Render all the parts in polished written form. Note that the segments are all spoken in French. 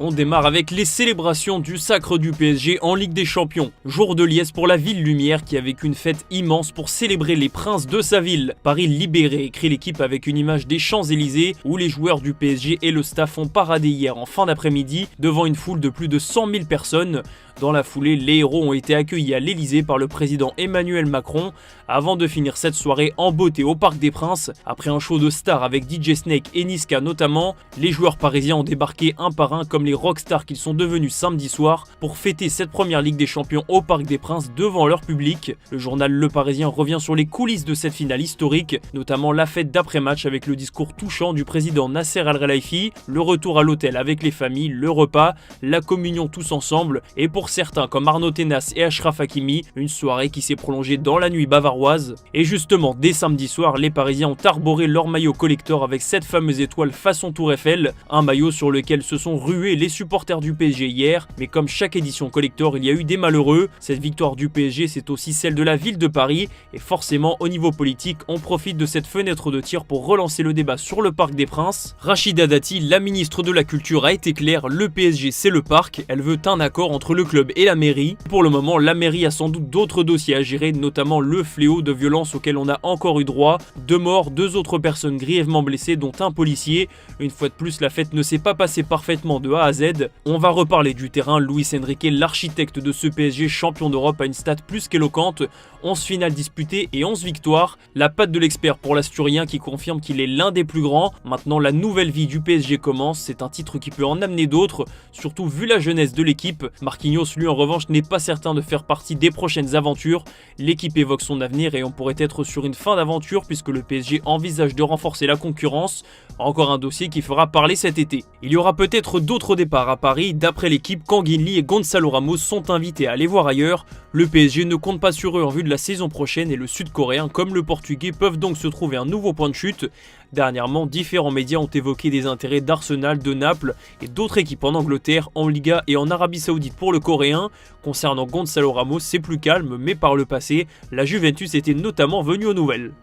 On démarre avec les célébrations du sacre du PSG en Ligue des Champions. Jour de liesse pour la ville lumière qui a vécu une fête immense pour célébrer les princes de sa ville. Paris libéré, écrit l'équipe avec une image des Champs-Élysées où les joueurs du PSG et le staff ont paradé hier en fin d'après-midi devant une foule de plus de 100 000 personnes. Dans la foulée, les héros ont été accueillis à l'Elysée par le président Emmanuel Macron avant de finir cette soirée en beauté au Parc des Princes. Après un show de stars avec DJ Snake et Niska notamment, les joueurs parisiens ont débarqué un par un comme les rockstars qu'ils sont devenus samedi soir pour fêter cette première Ligue des Champions au Parc des Princes devant leur public. Le journal Le Parisien revient sur les coulisses de cette finale historique, notamment la fête d'après-match avec le discours touchant du président Nasser Al-Khelaifi, le retour à l'hôtel avec les familles, le repas, la communion tous ensemble et pour certains comme Arnaud Tenas et Achraf Hakimi, une soirée qui s'est prolongée dans la nuit bavaroise. Et justement, dès samedi soir, les Parisiens ont arboré leur maillot collector avec cette fameuse étoile façon Tour Eiffel, un maillot sur lequel se sont rués les supporters du PSG hier, mais comme chaque édition collector, il y a eu des malheureux. Cette victoire du PSG, c'est aussi celle de la ville de Paris, et forcément, au niveau politique, on profite de cette fenêtre de tir pour relancer le débat sur le Parc des Princes. Rachida Dati, la ministre de la Culture, a été claire, le PSG c'est le parc, elle veut un accord entre le club et la mairie. Pour le moment, la mairie a sans doute d'autres dossiers à gérer, notamment le fléau de violence auquel on a encore eu droit. 2 morts, 2 autres personnes grièvement blessées, dont un policier. Une fois de plus, la fête ne s'est pas passée parfaitement de A à Z. On va reparler du terrain. Luis Enrique, l'architecte de ce PSG champion d'Europe, a une stat plus qu'éloquente. 11 finales disputées et 11 victoires. La patte de l'expert pour l'Asturien qui confirme qu'il est l'un des plus grands. Maintenant, la nouvelle vie du PSG commence. C'est un titre qui peut en amener d'autres, surtout vu la jeunesse de l'équipe. Marquinhos, lui, en revanche, n'est pas certain de faire partie des prochaines aventures. L'équipe évoque son avenir et on pourrait être sur une fin d'aventure puisque le PSG envisage de renforcer la concurrence. Encore un dossier qui fera parler cet été. Il y aura peut-être d'autres départs à Paris. D'après l'équipe, Tanguy Lee et Gonçalo Ramos sont invités à aller voir ailleurs. Le PSG ne compte pas sur eux en vue de la saison prochaine et le Sud-Coréen comme le Portugais peuvent donc se trouver un nouveau point de chute. Dernièrement, différents médias ont évoqué des intérêts d'Arsenal, de Naples et d'autres équipes en Angleterre, en Liga et en Arabie Saoudite pour le Coréen. Concernant Gonçalo Ramos, c'est plus calme, mais par le passé, la Juventus était notamment venue aux nouvelles.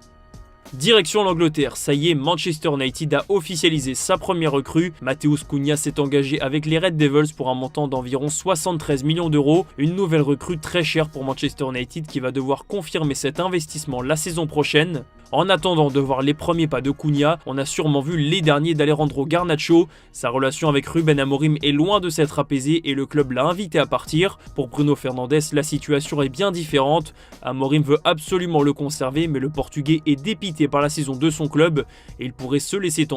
Direction l'Angleterre, ça y est, Manchester United a officialisé sa première recrue. Matheus Cunha s'est engagé avec les Red Devils pour un montant d'environ 73 millions d'euros. Une nouvelle recrue très chère pour Manchester United qui va devoir confirmer cet investissement la saison prochaine. En attendant de voir les premiers pas de Cunha, on a sûrement vu les derniers d'Alejandro Garnacho. Sa relation avec Ruben Amorim est loin de s'être apaisée et le club l'a invité à partir. Pour Bruno Fernandes, la situation est bien différente. Amorim veut absolument le conserver, mais le Portugais est dépité par la saison de son club et il pourrait se laisser tenter